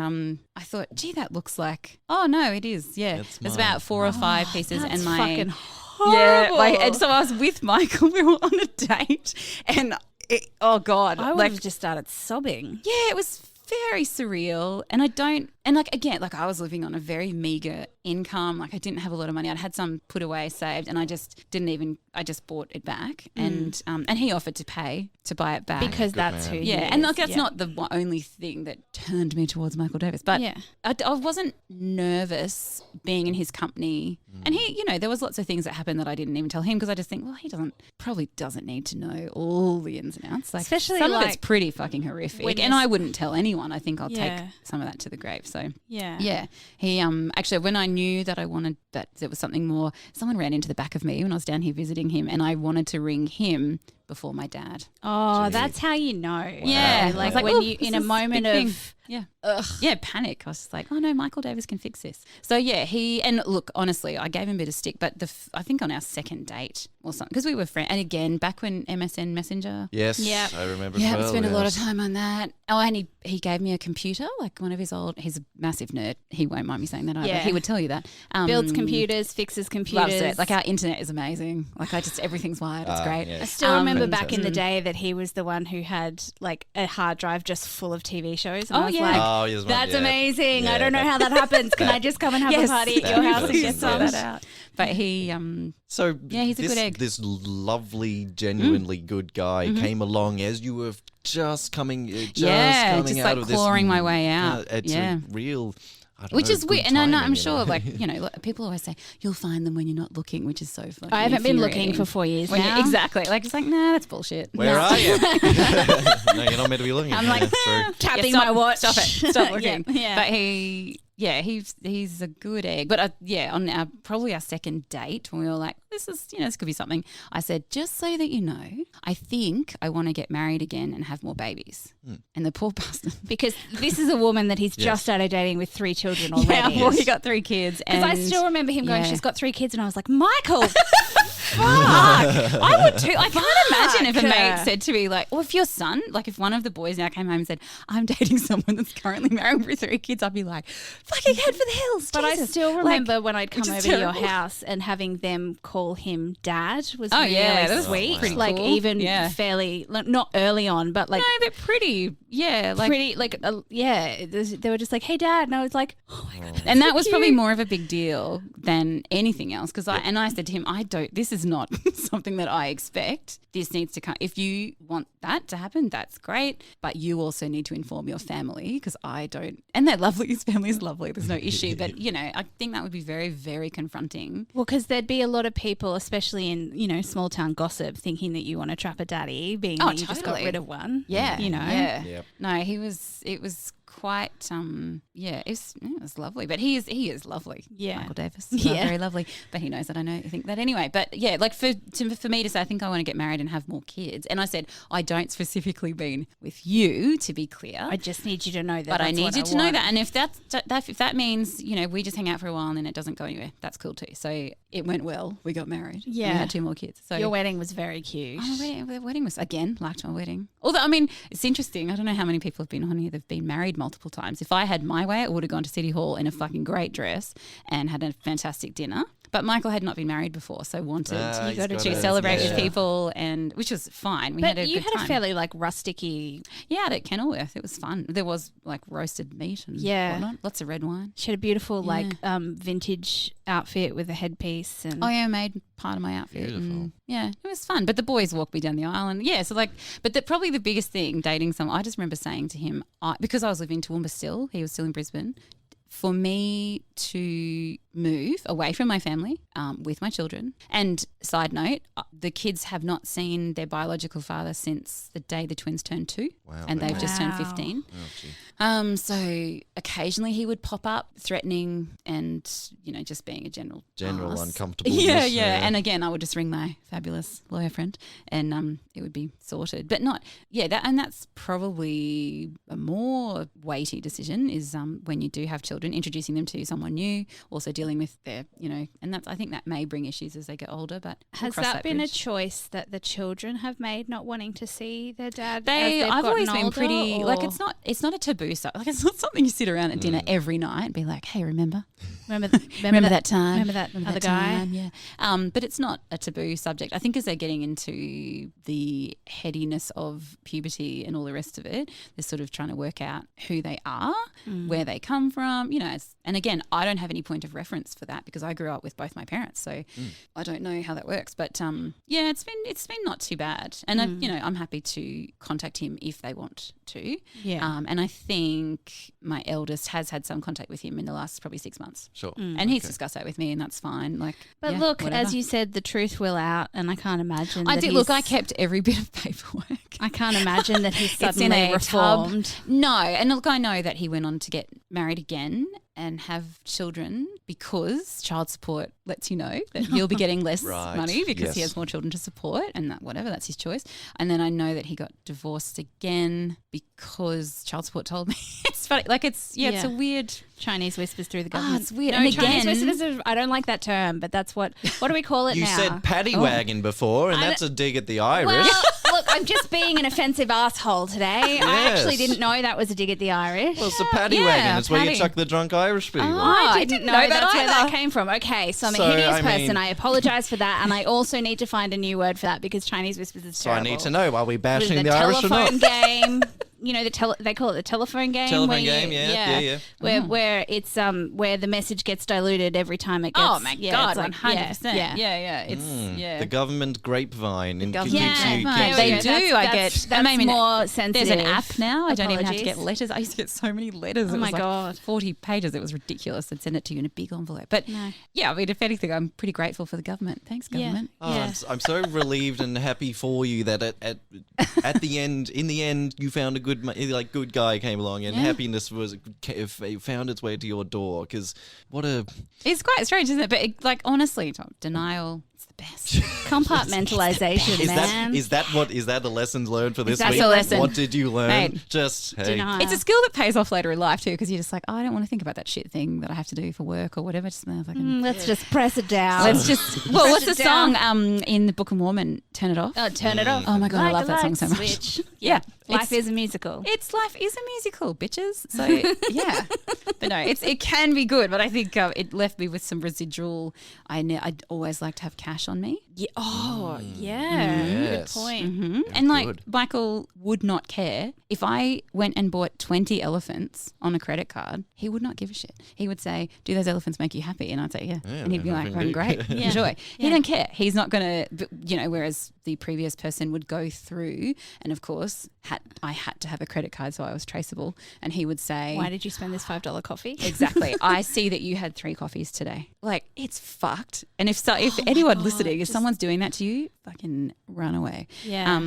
I thought, gee, that looks like. Oh no, it is. Yeah, That's there's mine. about 4 or 5 pieces, That's and my fucking yeah, horrible. and so I was with Michael. We were on a date, and oh god, I would have just started sobbing. yeah, it was very surreal. And again, I was living on a very meager income. Like I didn't have a lot of money. I'd had some put away, saved, and I just bought it back. And he offered to pay to buy it back. Because that's man. who he Yeah, is. and that's not the only thing that turned me towards Michael Davis. But Yeah. I wasn't nervous being in his company. And he, there was lots of things that happened that I didn't even tell him because I just think, well, he probably doesn't need to know all the ins and outs. Like, Especially, some of like, it's pretty fucking horrific, when and you're I wouldn't tell anyone. I think I'll take Yeah. some of that to the grave. So Yeah. he actually, when I knew that I wanted that there was something more, someone ran into the back of me when I was down here visiting him, and I wanted to ring him before my dad. Oh, Gee. that's how you know. Yeah. Like, I was like, when "Oh, you this in a is a moment big of thing." Yeah, panic. I was just like, oh no, Michael Davis can fix this. So yeah, and look, honestly, I gave him a bit of stick, but I think on our second date or something, because we were friends, and again, back when MSN Messenger. Yes, Yep. I remember. Yeah, I well, spent a lot of yes. time on that. Oh, and he gave me a computer, like one of he's a massive nerd. He won't mind me saying that either. Yeah. He would tell you that. builds computers, fixes computers. Loves it. Like our internet is amazing. Like everything's wired. It's great. yes. I still remember back fantastic. in the day that he was the one who had like a hard drive just full of TV shows. And Oh, I was yeah. like, Oh, yes, that's yeah. amazing. Yeah, I don't know that- how that happens. Can I just come and have Yes. a party at That your house does, and get yes. some? that out. But he So Yeah, he's a this, good egg. This lovely, genuinely good guy came along as you were just coming, just coming like out of this. clawing my way out. It's Yeah. a real, I don't Which know, is good weird, and I'm timing, sure, you know? like people always say you'll find them when you're not looking, which is so funny. I haven't been looking infuriating. for 4 years When you- now. exactly. Like it's like, nah, that's bullshit. Where No. are you? No, you're not meant to be looking. I'm like, True. tapping stop, my watch. Stop it. Stop looking. Yeah. But he's a good egg. But on probably our second date when we were like, this could be something. I said, just so that you know, I think I want to get married again and have more babies. And the poor bastard. Because this is a woman that he's Yes. just started dating with 3 children Yeah, already. well, he got 3 kids. Because I still remember him going, yeah. she's got 3 kids. And I was like, Michael, I would too. I can't imagine if a Fuck. mate said to me like, well, if your son, like if one of the boys now came home and said, I'm dating someone that's currently married with 3 kids, I'd be like, fucking head for the hills. But I Jesus. still Like, remember when I'd come which over is to your terrible. house and having them call him dad was Oh, really yeah, that was sweet. pretty like cool. even Yeah. fairly, like, not early on, but like no, they're pretty. Yeah, like pretty, like, they were just like, hey dad. And I was like, oh my God. and that was probably more of a big deal than anything else because I said to him, this is not something that I expect. This needs to come. If you want that to happen, that's great. But you also need to inform your family because I don't. And they're lovely. His family is lovely. There's no issue. But, I think that would be very, very confronting. Well, because there'd be a lot of people, especially in, small town gossip, thinking that you want to trap a daddy, being Oh, that you just got totally. rid of one. Yeah. Yeah. Yep. No, it was quite it was lovely. But he is lovely. Yeah. Michael Davis. Yeah. Very lovely. But he knows that I think that anyway. But yeah, like for me to say I think I want to get married and have more kids. And I said, I don't specifically mean with you, to be clear. I just need you to know that. But I that's need what you to know want. that. And if that means, we just hang out for a while and then it doesn't go anywhere, that's cool too. So it went well. We got married. and Yeah. we had 2 more kids. So Your wedding was very cute. Oh, the wedding was, again, liked my wedding. Although, it's interesting. I don't know how many people have been on here that have been married multiple times. If I had my way, I would have gone to City Hall in a fucking great dress and had a fantastic dinner. But Michael had not been married before, so wanted He's gotta gotta- do to celebrate with yeah. people, which was fine. We But had a you good had time. a fairly like rusticy. Yeah, at Kenilworth. It was fun. There was like roasted meat and Yeah. whatnot. Lots of red wine. She had a beautiful like vintage outfit with a headpiece and Oh yeah, made part of my outfit. Beautiful. And, yeah, it was fun. But the boys walked me down the aisle, and probably the biggest thing dating someone. I just remember saying to him, because I was living in Toowoomba still, he was still in Brisbane. For me to move away from my family with my children. And side note, the kids have not seen their biological father since the day the twins turned 2. Wow, And they've okay. just turned Wow. 15. Oh, gee. So occasionally he would pop up threatening and, just being a general General ass. uncomfortableness. Yeah. And again, I would just ring my fabulous lawyer friend and it would be sorted. But that's probably a more weighty decision is when you do have children, introducing them to someone new, also dealing dealing with their, and I think that may bring issues as they get older. But has that been a choice that the children have made, not wanting to see their dad? I've always been older, pretty or? like it's not a taboo stuff. Like it's not something you sit around at dinner every night and be like, hey, remember that time, remember that other guy, yeah. But it's not a taboo subject. I think as they're getting into the headiness of puberty and all the rest of it, they're sort of trying to work out who they are, where they come from, and again, I don't have any point of reference for that because I grew up with both my parents, so I don't know how that works. But it's been not too bad, and I'm happy to contact him if they want to. Yeah. And I think my eldest has had some contact with him in the last probably 6 months. Sure. And he's discussed that with me, and that's fine. But look, whatever. As you said, the truth will out, and I can't imagine. I kept every bit of paperwork. I can't imagine that he's suddenly reformed. No, and look, I know that he went on to get married again and have children because child support lets you know that he'll be getting less money because he has more children to support, and that's his choice. And then I know that he got divorced again because child support told me. It's funny, it's a weird Chinese whispers through the government. It's weird. No, and Chinese again, whispers. I don't like that term, but that's what do we call it you now? You said paddy wagon before, and that's a dig at the Irish. Well, look, I'm just being an offensive asshole today. Yes. I actually didn't know that was a dig at the Irish. Well, it's a paddy wagon. It's where you chuck the drunk Irish people. I didn't know that's where that came from. Okay, so I'm a hideous person. I apologise for that, and I also need to find a new word for that because Chinese whispers is terrible. So I need to know, are we bashing the Irish or not? Telephone game. They call it the telephone game. Telephone game, yeah. Where it's where the message gets diluted every time it gets. Oh my god, 100%. Yeah. It's the government grapevine. They do. That's more sensitive. There's an app now. I don't even have to get letters. I used to get so many letters. Oh my god, 40 pages. It was ridiculous. They'd send it to you in a big envelope. But if anything, I'm pretty grateful for the government. Thanks, government. I'm so relieved and happy for you that at the end, in the end, you found a good guy came along, and happiness found its way to your door. Because it's quite strange, isn't it? But honestly, Tom, denial. It's the best. Compartmentalization, man. Is that the lessons learned for this That's week? a lesson. What did you learn? Mate, denial. It's a skill that pays off later in life too, because you're just like, I don't want to think about that shit thing that I have to do for work or whatever. Just let's just press it down. Let's just. Well, what's the song in the Book of Mormon? Turn it off. Oh, turn it off. Oh my god, I love that song so much. Yeah. Life is a musical. Life is a musical, bitches. So yeah, but no, it can be good. But I think it left me with some residual. I'd always like to have cash on me. Yeah. Oh, yeah. Yes. Good point. Mm-hmm. And Michael would not care if I went and bought 20 elephants on a credit card. He would not give a shit. He would say, "Do those elephants make you happy?" And I'd say, "Yeah." And he'd be like, "Great, enjoy." He don't care. He's not going to, whereas the previous person would go through, and of course, I had to have a credit card so I was traceable. And he would say, "Why did you spend this $5 coffee?" Exactly. I see that you had 3 coffees today. It's fucked. And if anyone listening, if someone's doing that to you, fucking run away. Yeah.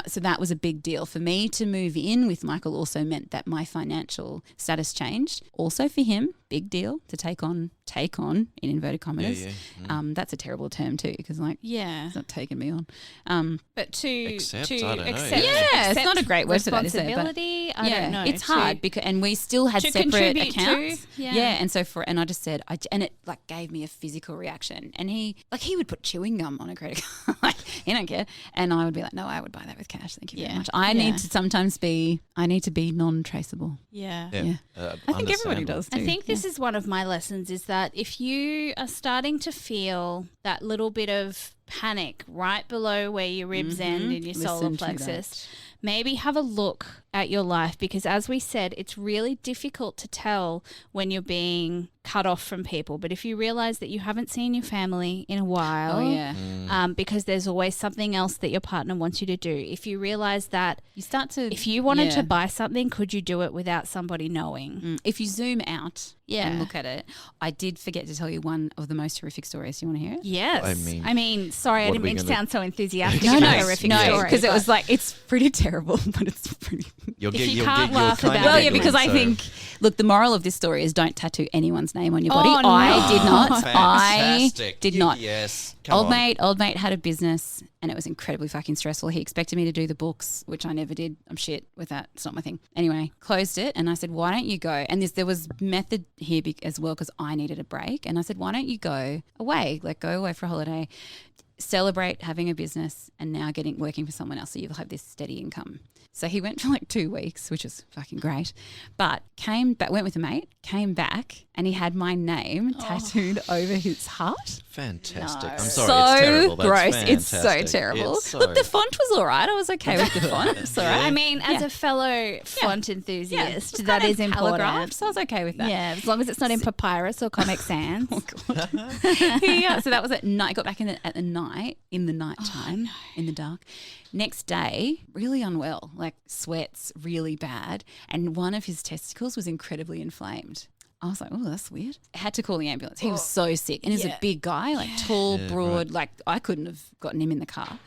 So that was a big deal for me to move in with Michael. Also meant that my financial status changed. Also for him, big deal to take on in inverted commas. That's a terrible term too, because it's not taking me on. But to accept, it's not a great word for that, is it? Responsibility. I don't know. It's hard and we still had separate accounts. And so and I just said, and it gave me a physical reaction. And he would put chewing gum on a credit card. He don't care. And I would be like, no, I would buy that with cash. Thank you very much. I need to sometimes be non-traceable. Yeah. I think everybody does too. I think this is one of my lessons, is that if you are starting to feel that little bit of panic right below where your ribs end in your solar plexus, maybe have a look at your life, because as we said, it's really difficult to tell when you're being cut off from people. But if you realize that you haven't seen your family in a while, because there's always something else that your partner wants you to do. If you realize that if you wanted to buy something, could you do it without somebody knowing? If you zoom out and look at it, I did forget to tell you one of the most horrific stories. You want to hear it? Yes. I mean, sorry, I didn't mean to sound so enthusiastic. No, horrific story. Because it was it's pretty terrible, but it's pretty. If you can't laugh about it. Well, yeah, because I think Look, the moral of this story is don't tattoo anyone's name on your body. Oh, I did not. Fantastic. I did not. Yes. Come on. Old mate had a business and it was incredibly fucking stressful. He expected me to do the books, which I never did. I'm shit with that. It's not my thing. Anyway, closed it and I said, why don't you go? And there was method here as well because I needed a break. And I said, why don't you go away? Like go away for a holiday, celebrate having a business and now working for someone else so you'll have this steady income. So he went for like 2 weeks, which was fucking great, but went with a mate, came back and he had my name tattooed over his heart. Fantastic. No. I'm sorry, So it's terrible. That's gross. It's so fantastic. terrible. It's so- Look, the font was all right. I was okay with the font. It's all right. I mean, as a fellow font enthusiast, It's that kind is of important. calligraphed, so I was okay with that. Yeah, as long as it's not in Papyrus or Comic Sans. So that was at night. I got back in the night time, in the dark. Next day, really unwell, like sweats really bad. And one of his testicles was incredibly inflamed. I was like, oh, that's weird. I had to call the ambulance. He was so sick. And he's a big guy, like tall, broad, like I couldn't have gotten him in the car.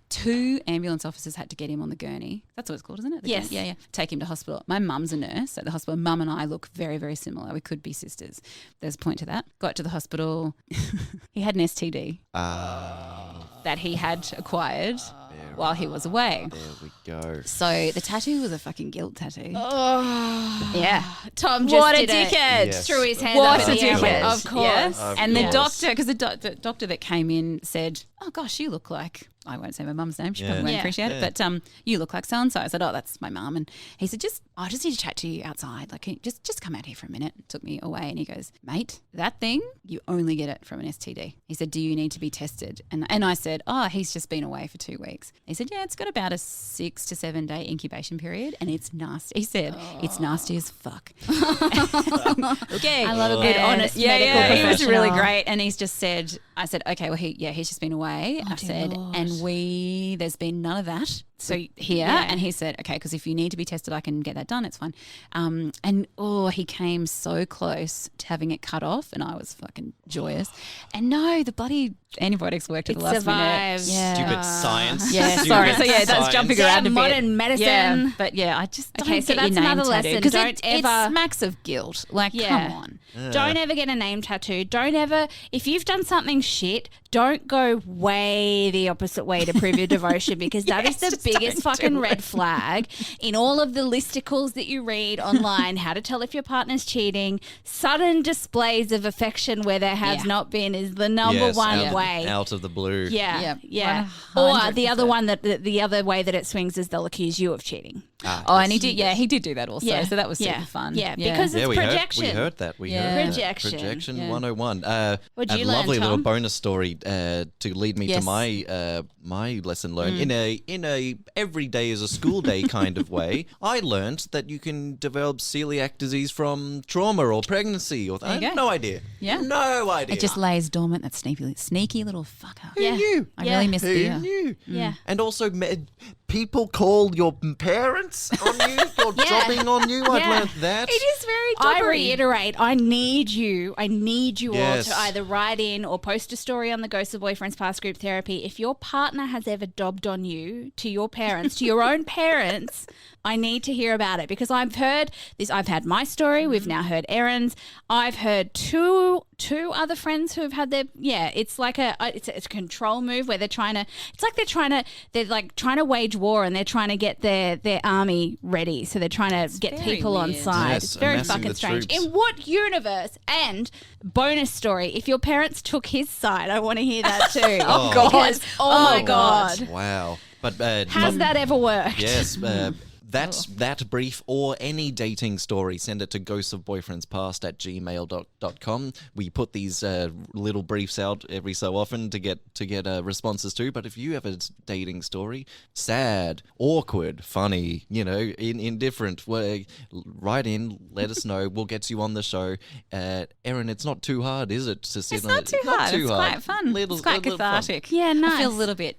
2 ambulance officers had to get him on the gurney. That's what it's called, isn't it? Yes. Yeah. Take him to hospital. My mum's a nurse at the hospital. Mum and I look very, very similar. We could be sisters. There's a point to that. Got to the hospital. He had an STD that he had acquired while he was away. There we go. So the tattoo was a fucking guilt tattoo. Oh, Yeah. Tom just What a did it. dickhead. Yes. Threw his hand What up a in the air. dickhead. Of course. Yes. Of And the course. doctor, because the doctor that came in said, oh gosh, you look like, I won't say my mum's name, she probably won't Yeah. appreciate Yeah. it, but you look like so-and-so. I said, oh, that's my mum. And he said, I just need to chat to you outside. Like, just come out here for a minute. Took me away and he goes, mate, that thing, you only get it from an STD. He said, do you need to be tested? And I said, oh, he's just been away for 2 weeks. He said, yeah, it's got about a 6 to 7 day incubation period and it's nasty. He said, it's nasty as fuck. Okay. I love a good, honest medical He was professional. really great. And he's just said, I said, okay, well, he's just been away. I dear said, Lord. and there's been none of that. So here, Yeah. and he said, okay, because if you need to be tested, I can get that done. It's fine. And he came so close to having it cut off, and I was fucking joyous. And no, the bloody antibiotics worked at It the last survived. minute. Yeah. Stupid science. Yeah, Stupid sorry. So that's science. jumping Yeah, around a bit. modern medicine. Yeah, but yeah, I just don't Okay, so get that's your name another lesson. tattooed, 'cause Don't it ever- smacks of guilt. Like, Yeah. come on. Don't ever get a name tattoo. Don't ever, if you've done something shit, don't go way the opposite way to prove your devotion because that is the just biggest don't fucking do red it. flag in all of the listicles that you read online. How to tell if your partner's cheating. Sudden displays of affection where there has Yeah. not been is the number Yes, one out, way. out of the blue. Yeah, Yep. yeah. Or the other 100%. one the other way that it swings is they'll accuse you of cheating. Oh, and he did do that also. So that was super fun. Yeah, because Yeah, it's we projection. heard that. We Yeah. heard that. Projection. Projection Yeah. 101. What'd a you learn, lovely little Tom? bonus story to lead me to Yes. my lesson learned in a every day is a school day kind of way. I learned that you can develop celiac disease from trauma or pregnancy. Or I you go. had no idea. Yeah. No idea. It just lays dormant, that sneaky little fucker. Who Yeah. knew? I Yeah. really miss Who beer. knew? Yeah. And also, people call your parents on you. You're dropping on you. I've Yeah. learned that. It is very I dobbery. reiterate, I need you Yes. all to either write in or post a story on the Ghosts of Boyfriends Past Group Therapy. If your partner has ever dobbed on you to your parents, to your own parents, I need to hear about it because I've heard this. I've had my story. We've now heard Erin's. I've heard two other friends who have had their, it's like it's a control move where they're like trying to wage war and they're trying to get their army ready. So they're trying to get very people on weird. side. Yes, It's very amassing fucking the strange. troops. In what universe? And bonus story, if your parents took his side, I want to hear that too. Oh, God. Because, oh my God. God. Wow. But Has that ever worked? yes, that's that brief or any dating story, send it to ghostsofboyfriendspast@gmail.com. We put these little briefs out every so often to get responses to. But if you have a dating story, sad, awkward, funny, indifferent, write in, let us know. We'll get you on the show. Erin, it's not too hard, is it? To sit It's on not too hard. Too It's hard. quite fun. It's quite Little fun. cathartic. Yeah, I nice. feel a little bit,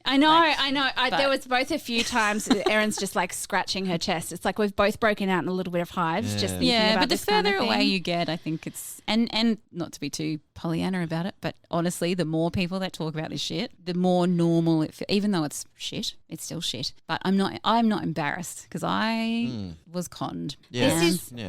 I know, Like, I know. but- There was both a few times Erin's just like scratching her chest. It's like we've both broken out in a little bit of hives just thinking Yeah, about but the this kind further of away thing. you get, I think it's and not to be too Pollyanna about it, but honestly, the more people that talk about this shit, the more normal it feels. Even though it's shit, it's still shit. But I'm not embarrassed because I was conned. Yeah.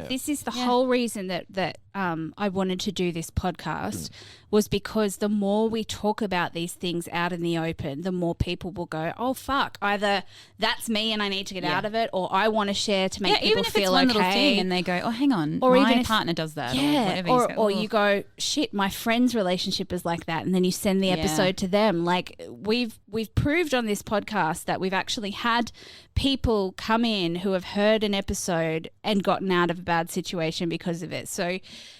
This is the whole reason that I wanted to do this podcast was because the more we talk about these things out in the open, the more people will go, oh, fuck, either that's me and I need to get out of it, or I want to share to make people even if feel it's one okay. little thing and they go, oh, hang on, or my even partner does that. Yeah, or whatever. or you go, shit, my friend's relationship is like that, and then you send the episode to them. Like we've proved on this podcast that we've actually had people come in who have heard an episode and gotten out of a bad situation because of it. So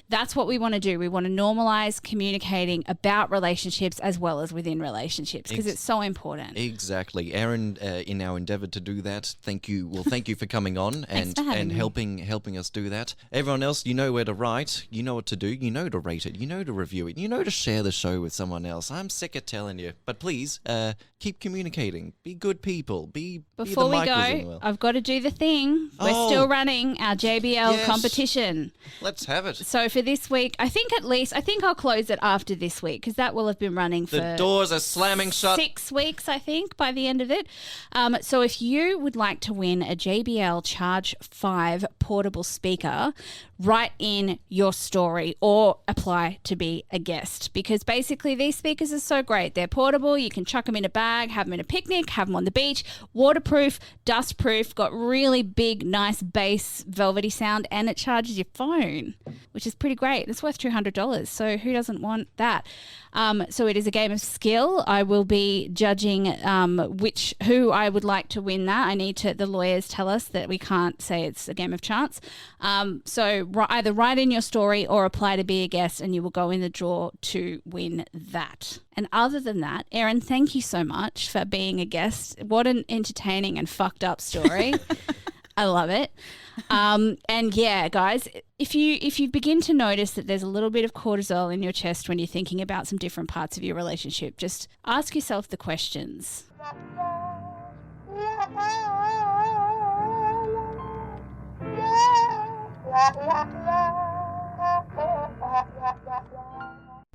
that's what we want to do. We want to normalize communicating about relationships as well as within relationships because it's so important. Exactly. Erin, in our endeavour to do that, thank you. Well, thank you for coming on and helping us do that. Everyone else, you know where to write. You know what to do. You know to rate it. You know to review it. You know to share the show with someone else. I'm sick of telling you. But please, keep communicating. Be good people. Before we go, I've got to do the thing. We're still running our JBL competition. Let's have it. So for this week, I think I'll close it after this week because that will have been running for the doors are slamming shut. 6 weeks, I think, by the end of it. So if you would like to win a JBL Charge 5 portable speaker, write in your story or apply to be a guest because basically these speakers are so great. They're portable. You can chuck them in a bag, have them in a picnic, have them on the beach, waterproof, dustproof, got really big, nice bass, velvety sound, and it charges your phone, which is pretty great. It's worth $200. So who doesn't want that? So it is a game of skill. I will be judging who I would like to win that. The lawyers tell us that we can't say it's a game of chance. So either write in your story or apply to be a guest and you will go in the draw to win that. And other than that, Erin, thank you so much for being a guest. What an entertaining and fucked up story. I love it. And yeah, guys, if you begin to notice that there's a little bit of cortisol in your chest when you're thinking about some different parts of your relationship, just ask yourself the questions. La la la la la la la la la